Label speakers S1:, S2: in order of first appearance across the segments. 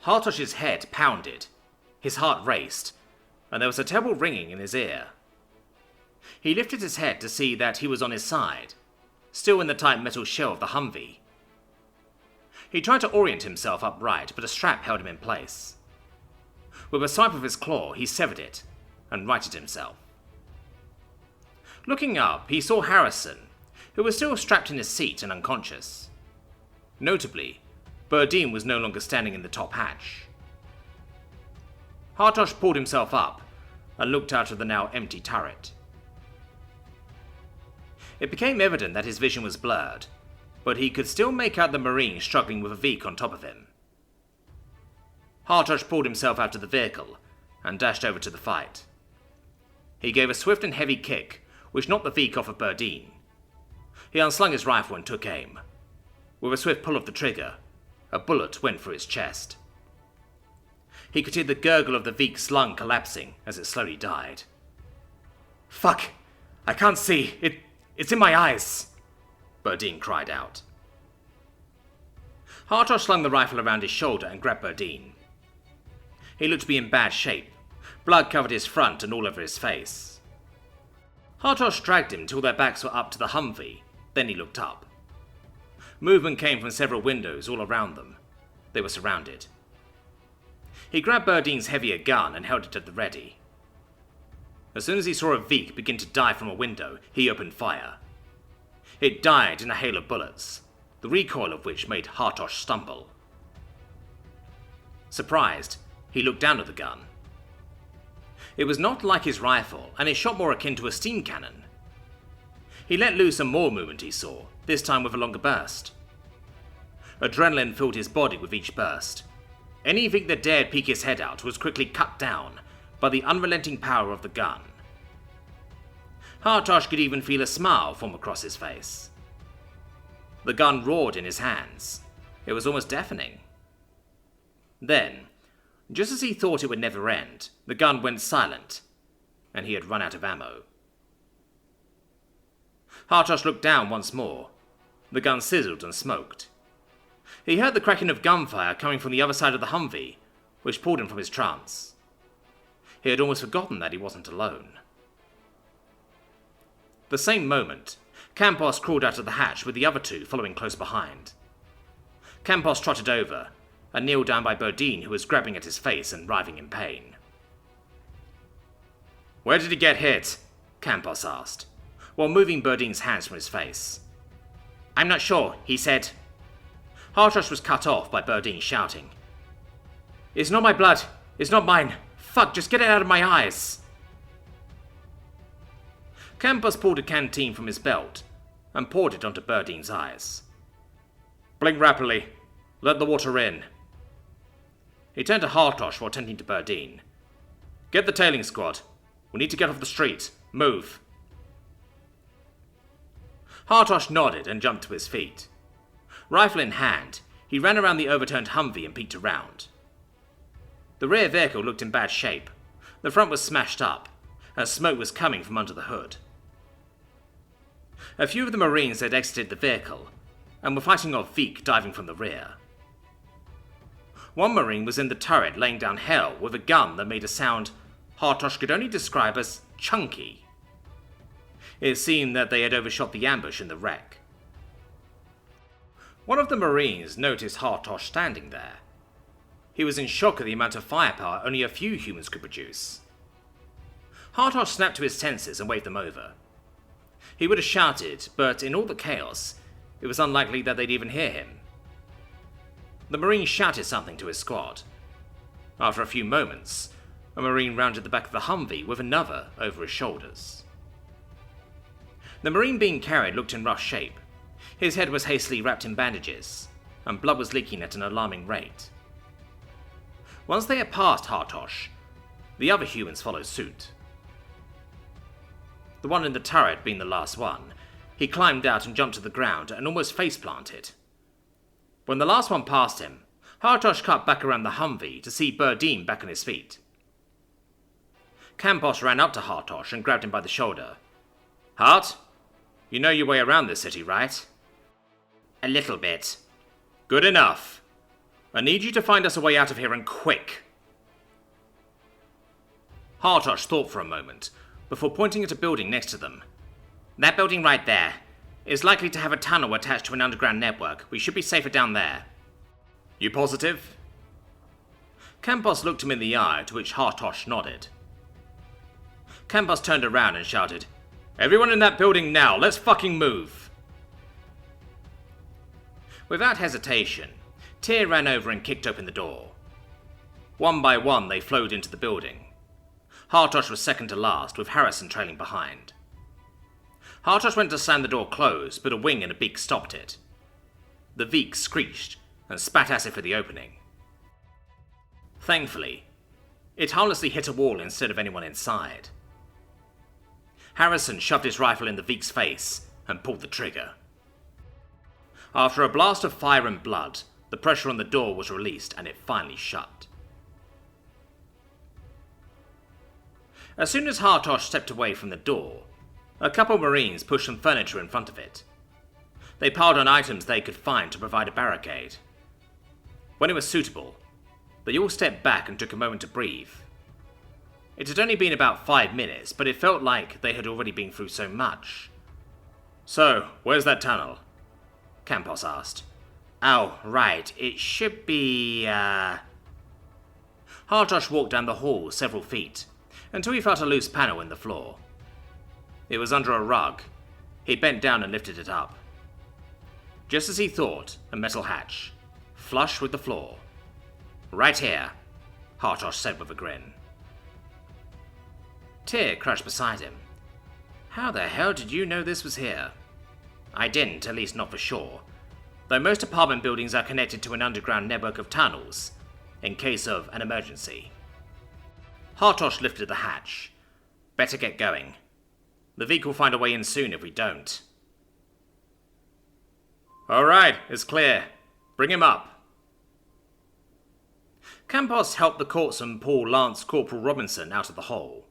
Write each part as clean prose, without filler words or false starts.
S1: Hartosh's head pounded, his heart raced, and there was a terrible ringing in his ear. He lifted his head to see that he was on his side, still in the tight metal shell of the Humvee. He tried to orient himself upright, but a strap held him in place. With a swipe of his claw, he severed it and righted himself. Looking up, he saw Harrison, who was still strapped in his seat and unconscious. Notably, Burdine was no longer standing in the top hatch. Hartosh pulled himself up and looked out of the now empty turret. It became evident that his vision was blurred, but he could still make out the Marine struggling with a Veek on top of him. Hartosh pulled himself out of the vehicle and dashed over to the fight. He gave a swift and heavy kick, which knocked the Veek off of Burdine. He unslung his rifle and took aim. With a swift pull of the trigger, a bullet went for his chest. He could hear the gurgle of the Veek's lung collapsing as it slowly died. "Fuck! I can't see! It's in my eyes!" Burdine cried out. Hartosh slung the rifle around his shoulder and grabbed Burdine. He looked to be in bad shape. Blood covered his front and all over his face. Hartosh dragged him till their backs were up to the Humvee, then he looked up. Movement came from several windows all around them. They were surrounded. He grabbed Burdine's heavier gun and held it at the ready. As soon as he saw a Veek begin to dive from a window, he opened fire. It died in a hail of bullets, the recoil of which made Hartosh stumble. Surprised, he looked down at the gun. It was not like his rifle, and it shot more akin to a steam cannon. He let loose some more movement he saw, this time with a longer burst. Adrenaline filled his body with each burst. Any Veek that dared peek his head out was quickly cut down by the unrelenting power of the gun. Hartosh could even feel a smile form across his face. The gun roared in his hands. It was almost deafening. Then, just as he thought it would never end, the gun went silent, and he had run out of ammo. Hartosh looked down once more. The gun sizzled and smoked. He heard the cracking of gunfire coming from the other side of the Humvee, which pulled him from his trance. He had almost forgotten that he wasn't alone. The same moment, Campos crawled out of the hatch with the other two following close behind. Campos trotted over and kneeled down by Burdine, who was grabbing at his face and writhing in pain. "Where did he get hit?" Campos asked, while moving Burdine's hands from his face. "I'm not sure," he said. Hartosh was cut off by Burdine shouting, "It's not my blood! It's not mine! Fuck, just get it out of my eyes!" Campos pulled a canteen from his belt and poured it onto Burdine's eyes. "Blink rapidly. Let the water in." He turned to Hartosh while tending to Burdine. "Get the tailing squad. We need to get off the street. Move." Hartosh nodded and jumped to his feet. Rifle in hand, he ran around the overturned Humvee and peeked around. The rear vehicle looked in bad shape. The front was smashed up, and smoke was coming from under the hood. A few of the Marines had exited the vehicle, and were fighting off Veek diving from the rear. One Marine was in the turret laying down hell with a gun that made a sound Hartosh could only describe as chunky. It seemed that they had overshot the ambush in the wreck. One of the Marines noticed Hartosh standing there. He was in shock at the amount of firepower only a few humans could produce. Hartosh snapped to his senses and waved them over. He would have shouted, but in all the chaos, it was unlikely that they'd even hear him. The Marine shouted something to his squad. After a few moments, a Marine rounded the back of the Humvee with another over his shoulders. The Marine being carried looked in rough shape. His head was hastily wrapped in bandages, and blood was leaking at an alarming rate. Once they had passed Hartosh, the other humans followed suit. The one in the turret being the last one, he climbed out and jumped to the ground and almost face-planted. When the last one passed him, Hartosh cut back around the Humvee to see Burdine back on his feet. Campos ran up to Hartosh and grabbed him by the shoulder. "Hart, you know your way around this city, right?" "A little bit." "Good enough. I need you to find us a way out of here and quick. Hartosh thought for a moment, before pointing at a building next to them. That building right there is likely to have a tunnel attached to an underground network. We should be safer down there. You positive? Campos looked him in the eye, to which Hartosh nodded. Campos turned around and shouted, "Everyone in that building now, let's fucking move!" Without hesitation, Tyr ran over and kicked open the door. One by one they flowed into the building. Hartosh was second to last, with Harrison trailing behind. Hartosh went to slam the door closed, but a wing and a beak stopped it. The beak screeched and spat acid for the opening. Thankfully, it harmlessly hit a wall instead of anyone inside. Harrison shoved his rifle in the beak's face and pulled the trigger. After a blast of fire and blood, the pressure on the door was released and it finally shut. As soon as Hartosh stepped away from the door, a couple of Marines pushed some furniture in front of it. They piled on items they could find to provide a barricade. When it was suitable, they all stepped back and took a moment to breathe. It had only been about 5 minutes, but it felt like they had already been through so much. "So, where's that tunnel?" Campos asked. "Oh, right, it should be, Hartosh walked down the hall several feet, until he felt a loose panel in the floor. It was under a rug. He bent down and lifted it up. Just as he thought, a metal hatch, flush with the floor. "Right here," Hartosh said with a grin. Tyr crouched beside him. "How the hell did you know this was here?" "I didn't, at least not for sure. Though most apartment buildings are connected to an underground network of tunnels, in case of an emergency." Hartosh lifted the hatch. "Better get going. The Vik will find a way in soon if we don't." "All right, it's clear. Bring him up." Campos helped the courtsman pull Lance Corporal Robinson out of the hole.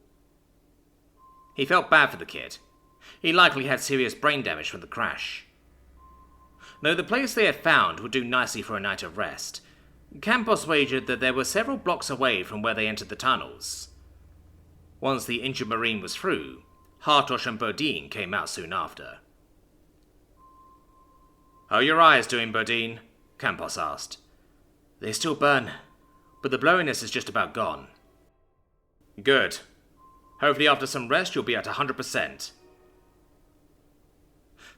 S1: He felt bad for the kid. He likely had serious brain damage from the crash. Though the place they had found would do nicely for a night of rest, Campos wagered that they were several blocks away from where they entered the tunnels. Once the injured Marine was through, Hartosh and Bodine came out soon after. "How are your eyes doing, Bodine?" Campos asked. "They still burn, but the blowiness is just about gone." "Good. Hopefully after some rest you'll be at 100%.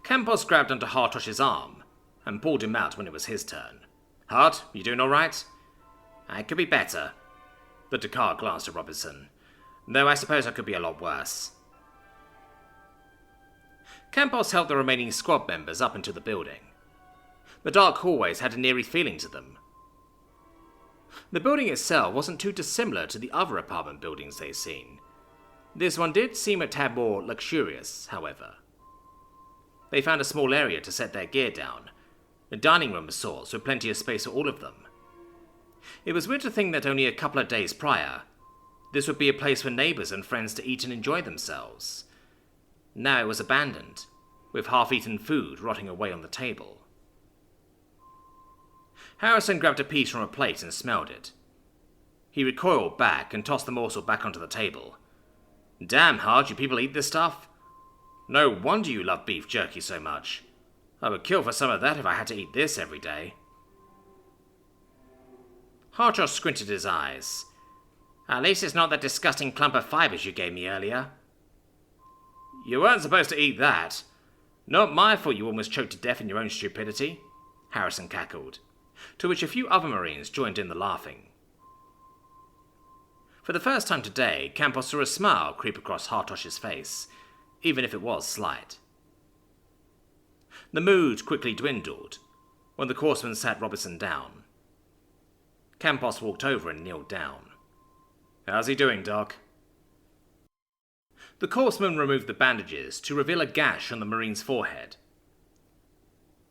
S1: Campos grabbed onto Hartosh's arm and pulled him out when it was his turn. "Hart, you doing all right?" "I could be better." The Dakar glanced at Robinson. "Though I suppose I could be a lot worse." Campos helped the remaining squad members up into the building. The dark hallways had an eerie feeling to them. The building itself wasn't too dissimilar to the other apartment buildings they'd seen. This one did seem a tad more luxurious, however. They found a small area to set their gear down, a dining room of sorts with plenty of space for all of them. It was weird to think that only a couple of days prior, this would be a place for neighbours and friends to eat and enjoy themselves. Now it was abandoned, with half-eaten food rotting away on the table. Harrison grabbed a piece from a plate and smelled it. He recoiled back and tossed the morsel back onto the table. "Damn, Hard, you people eat this stuff? No wonder you love beef jerky so much. I would kill for some of that if I had to eat this every day." Hartosh squinted his eyes. "At least it's not that disgusting clump of fibres you gave me earlier." "You weren't supposed to eat that. Not my fault you almost choked to death in your own stupidity," Harrison cackled, to which a few other Marines joined in the laughing. For the first time today, Campos saw a smile creep across Hartosh's face, even if it was slight. The mood quickly dwindled when the courseman sat Robinson down. Campos walked over and kneeled down. "How's he doing, Doc?" The courseman removed the bandages to reveal a gash on the Marine's forehead.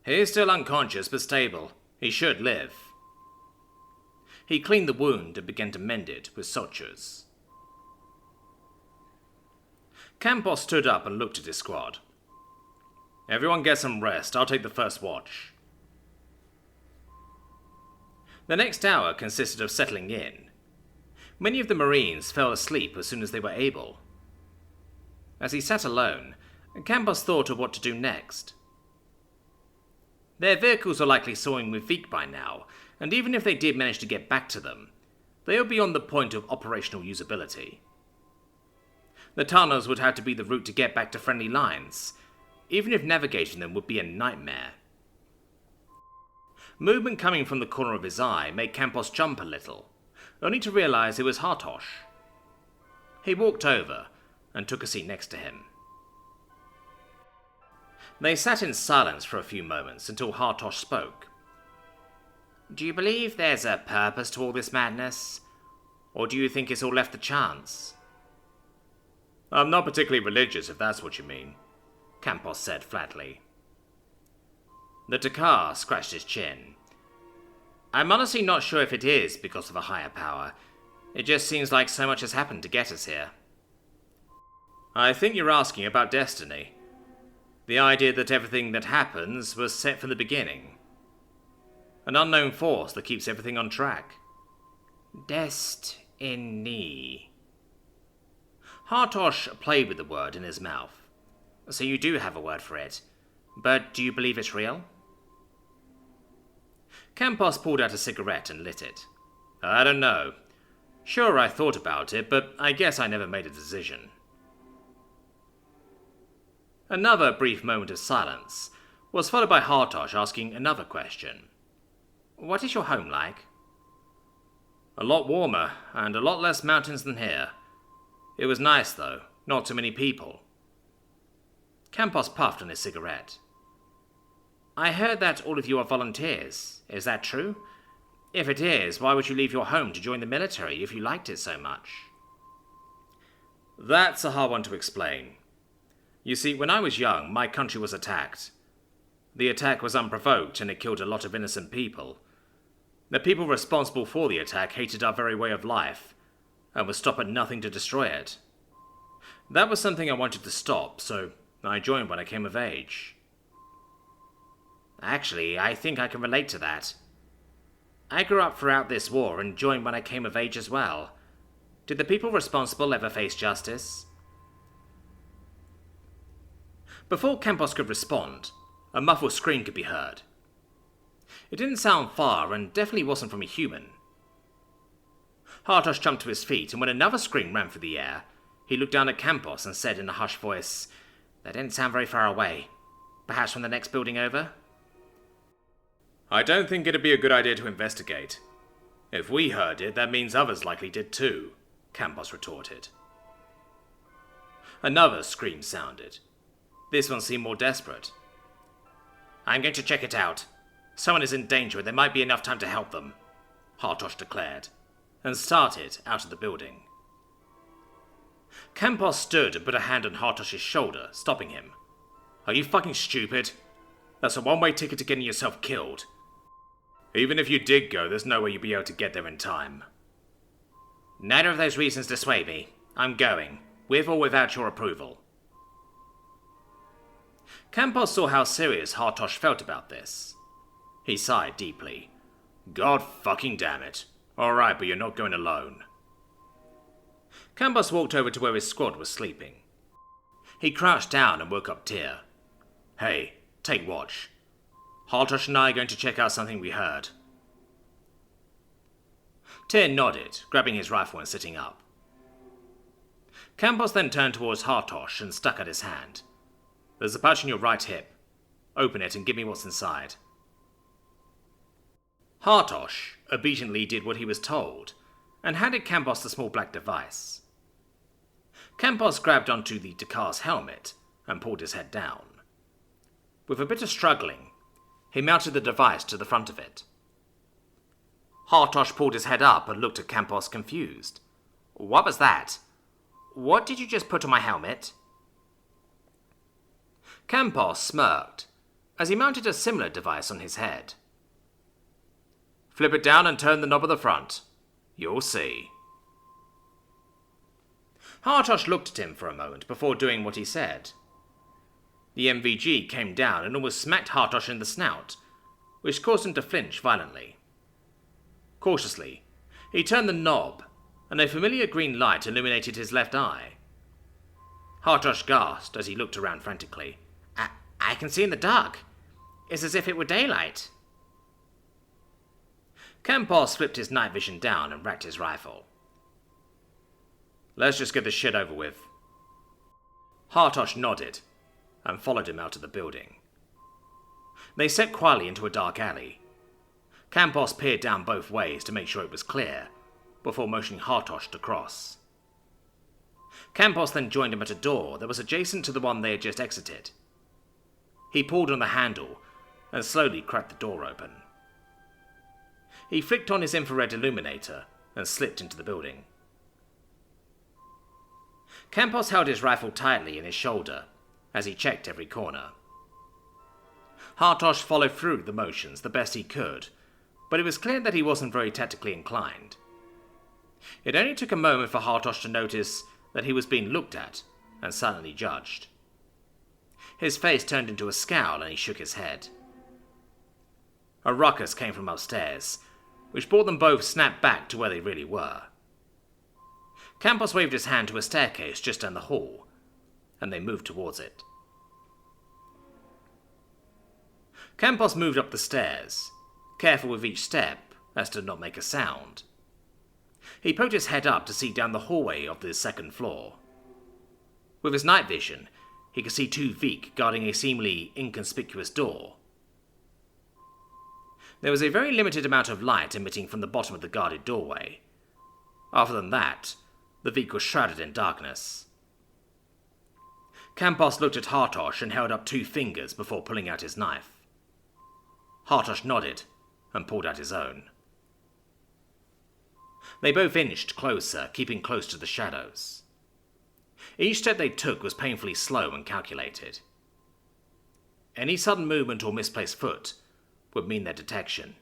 S1: "He's still unconscious but stable. He should live." He cleaned the wound and began to mend it with sutures. Campos stood up and looked at his squad. "Everyone get some rest. I'll take the first watch." The next hour consisted of settling in. Many of the Marines fell asleep as soon as they were able. As he sat alone, Campos thought of what to do next. Their vehicles were likely sawing with Veek by now, and even if they did manage to get back to them, they were beyond the point of operational usability. The tunnels would have to be the route to get back to friendly lines, even if navigating them would be a nightmare. Movement coming from the corner of his eye made Campos jump a little, only to realize it was Hartosh. He walked over and took a seat next to him. They sat in silence for a few moments until Hartosh spoke. "Do you believe there's a purpose to all this madness? Or do you think it's all left to chance?" "I'm not particularly religious, if that's what you mean," Campos said flatly. The Dakar scratched his chin. "I'm honestly not sure if it is because of a higher power. It just seems like so much has happened to get us here." "I think you're asking about destiny. The idea that everything that happens was set from the beginning. An unknown force that keeps everything on track." Destiny. Hartosh played with the word in his mouth. "So you do have a word for it. But do you believe it's real?" Campos pulled out a cigarette and lit it. "I don't know. Sure, I thought about it, but I guess I never made a decision." Another brief moment of silence was followed by Hartosh asking another question. "What is your home like?" "A lot warmer, and a lot less mountains than here. It was nice, though. Not too many people." Campos puffed on his cigarette. "I heard that all of you are volunteers. Is that true? If it is, why would you leave your home to join the military if you liked it so much?" "That's a hard one to explain. You see, when I was young, my country was attacked. The attack was unprovoked and it killed a lot of innocent people. The people responsible for the attack hated our very way of life and would stop at nothing to destroy it. That was something I wanted to stop, so I joined when I came of age." "Actually, I think I can relate to that. I grew up throughout this war and joined when I came of age as well. Did the people responsible ever face justice?" Before Campos could respond, a muffled scream could be heard. It didn't sound far and definitely wasn't from a human. Hartosh jumped to his feet, and when another scream ran through the air, he looked down at Campos and said in a hushed voice, "That didn't sound very far away. Perhaps from the next building over?" "I don't think it'd be a good idea to investigate. If we heard it, that means others likely did too," Campos retorted. Another scream sounded. This one seemed more desperate. "I'm going to check it out. Someone is in danger and there might be enough time to help them," Hartosh declared, and started out of the building. Campos stood and put a hand on Hartosh's shoulder, stopping him. "Are you fucking stupid? That's a one-way ticket to getting yourself killed. Even if you did go, there's no way you'd be able to get there in time." "Neither of those reasons dissuade me. I'm going, with or without your approval." Campos saw how serious Hartosh felt about this. He sighed deeply. "God fucking damn it. Alright, but you're not going alone." Campos walked over to where his squad was sleeping. He crouched down and woke up Tyr. "Hey, take watch. Hartosh and I are going to check out something we heard." Tyr nodded, grabbing his rifle and sitting up. Campos then turned towards Hartosh and stuck out his hand. "There's a patch on your right hip. Open it and give me what's inside." Hartosh obediently did what he was told, and handed Campos the small black device. Campos grabbed onto the Dakar's helmet and pulled his head down. With a bit of struggling, he mounted the device to the front of it. Hartosh pulled his head up and looked at Campos confused. "What was that? What did you just put on my helmet?" Campos smirked as he mounted a similar device on his head. "Flip it down and turn the knob at the front. You'll see." Hartosh looked at him for a moment before doing what he said. The MVG came down and almost smacked Hartosh in the snout, which caused him to flinch violently. Cautiously, he turned the knob, and a familiar green light illuminated his left eye. Hartosh gasped as he looked around frantically. I can see in the dark. It's as if it were daylight. Campos flipped his night vision down and racked his rifle. Let's just get this shit over with. Hartosh nodded and followed him out of the building. They stepped quietly into a dark alley. Campos peered down both ways to make sure it was clear, before motioning Hartosh to cross. Campos then joined him at a door that was adjacent to the one they had just exited. He pulled on the handle and slowly cracked the door open. He flicked on his infrared illuminator and slipped into the building. Campos held his rifle tightly in his shoulder as he checked every corner. Hartosh followed through the motions the best he could, but it was clear that he wasn't very tactically inclined. It only took a moment for Hartosh to notice that he was being looked at and silently judged. His face turned into a scowl and he shook his head. A ruckus came from upstairs, which brought them both snap back to where they really were. Campos waved his hand to a staircase just down the hall, and they moved towards it. Campos moved up the stairs, careful with each step as to not make a sound. He poked his head up to see down the hallway of the second floor. With his night vision, he could see two Veek guarding a seemingly inconspicuous door. There was a very limited amount of light emitting from the bottom of the guarded doorway. Other than that, the Veek was shrouded in darkness. Campos looked at Hartosh and held up two fingers before pulling out his knife. Hartosh nodded and pulled out his own. They both inched closer, keeping close to the shadows. Each step they took was painfully slow and calculated. Any sudden movement or misplaced foot would mean their detection.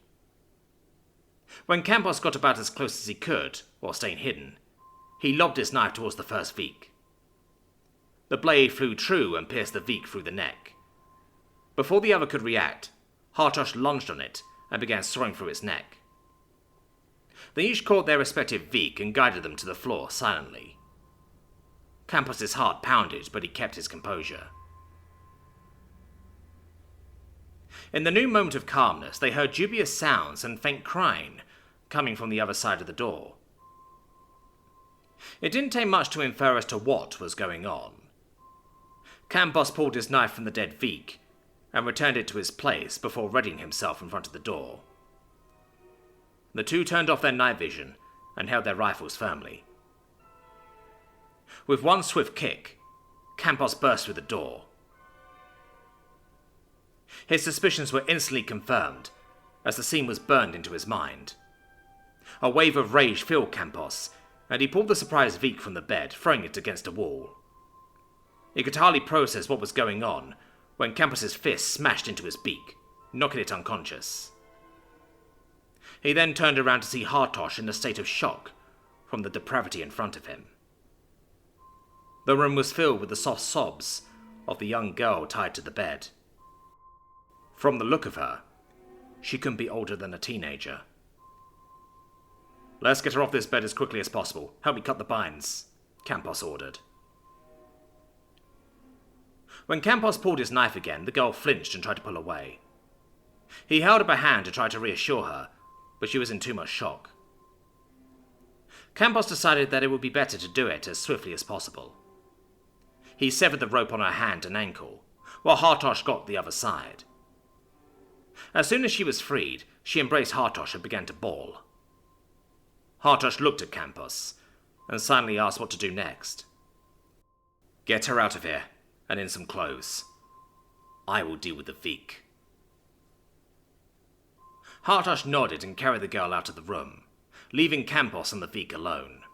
S1: When Campos got about as close as he could, while staying hidden, he lobbed his knife towards the first Veek. The blade flew true and pierced the Veek through the neck. Before the other could react, Hartosh lunged on it and began sawing through its neck. They each caught their respective Veek and guided them to the floor silently. Campos's heart pounded, but he kept his composure. In the new moment of calmness, they heard dubious sounds and faint crying coming from the other side of the door. It didn't take much to infer as to what was going on. Campos pulled his knife from the dead Veek and returned it to his place before readying himself in front of the door. The two turned off their night vision and held their rifles firmly. With one swift kick, Campos burst through the door. His suspicions were instantly confirmed as the scene was burned into his mind. A wave of rage filled Campos, and he pulled the surprised Veek from the bed, throwing it against a wall. He could hardly process what was going on when Campos's fist smashed into his beak, knocking it unconscious. He then turned around to see Hartosh in a state of shock from the depravity in front of him. The room was filled with the soft sobs of the young girl tied to the bed. From the look of her, she couldn't be older than a teenager. "Let's get her off this bed as quickly as possible. Help me cut the binds," Campos ordered. When Campos pulled his knife again, the girl flinched and tried to pull away. He held up a hand to try to reassure her, but she was in too much shock. Campos decided that it would be better to do it as swiftly as possible. He severed the rope on her hand and ankle, while Hartosh got the other side. As soon as she was freed, she embraced Hartosh and began to bawl. Hartosh looked at Campos and silently asked what to do next. "Get her out of here, and in some clothes. I will deal with the Veek." Hartosh nodded and carried the girl out of the room, leaving Campos and the Veek alone.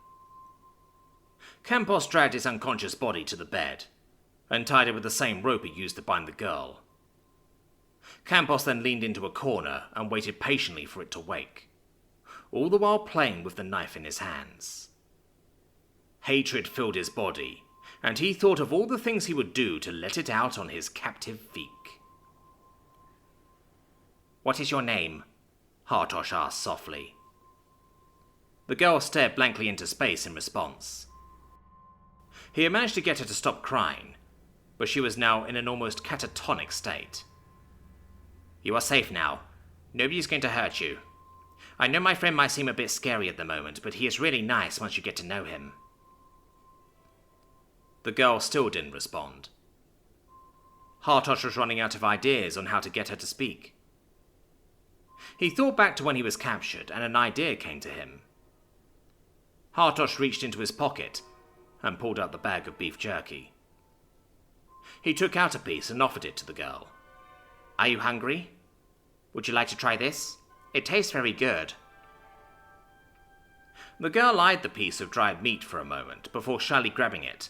S1: Campos dragged his unconscious body to the bed and tied it with the same rope he used to bind the girl. Campos then leaned into a corner and waited patiently for it to wake, all the while playing with the knife in his hands. Hatred filled his body, and he thought of all the things he would do to let it out on his captive Veek. "What is your name?" Hartosh asked softly. The girl stared blankly into space in response. He had managed to get her to stop crying, but she was now in an almost catatonic state. "You are safe now. Nobody's going to hurt you. I know my friend might seem a bit scary at the moment, but he is really nice once you get to know him." The girl still didn't respond. Hartosh was running out of ideas on how to get her to speak. He thought back to when he was captured, and an idea came to him. Hartosh reached into his pocket and pulled out the bag of beef jerky. He took out a piece and offered it to the girl. "Are you hungry? Would you like to try this? It tastes very good." The girl eyed the piece of dried meat for a moment before shyly grabbing it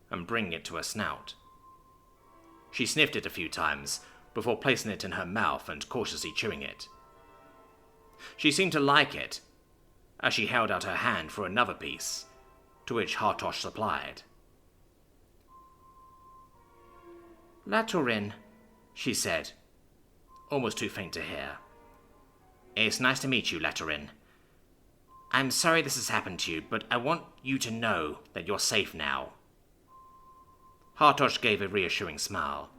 S1: and bringing it to her snout. She sniffed it a few times before placing it in her mouth and cautiously chewing it. She seemed to like it as she held out her hand for another piece, to which Hartosh supplied. "Laturin," she said, almost too faint to hear. "It's nice to meet you, Laturin. I'm sorry this has happened to you, but I want you to know that you're safe now." Hartosh gave a reassuring smile.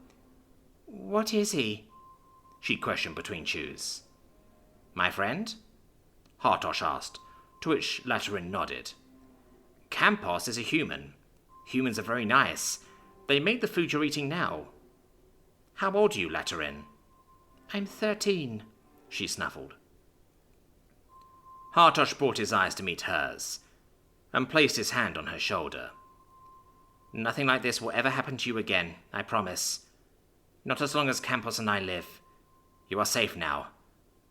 S1: "What is he?" she questioned between chews. "My friend?" Hartosh asked, to which Laturin nodded. "Campos is a human. Humans are very nice. They make the food you're eating now. How old are you, Laturin?" "I'm 13, she snuffled. Hartosh brought his eyes to meet hers, and placed his hand on her shoulder. "Nothing like this will ever happen to you again, I promise. Not as long as Campos and I live. You are safe now,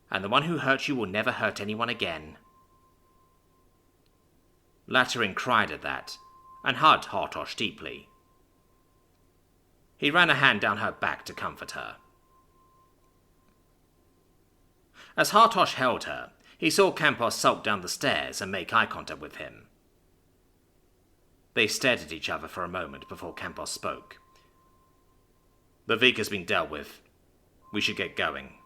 S1: and the one who hurt you will never hurt anyone again." Laturin cried at that, and hugged Hartosh deeply. He ran a hand down her back to comfort her. As Hartosh held her, he saw Campos sulk down the stairs and make eye contact with him. They stared at each other for a moment before Campos spoke. "The Vik has been dealt with. We should get going."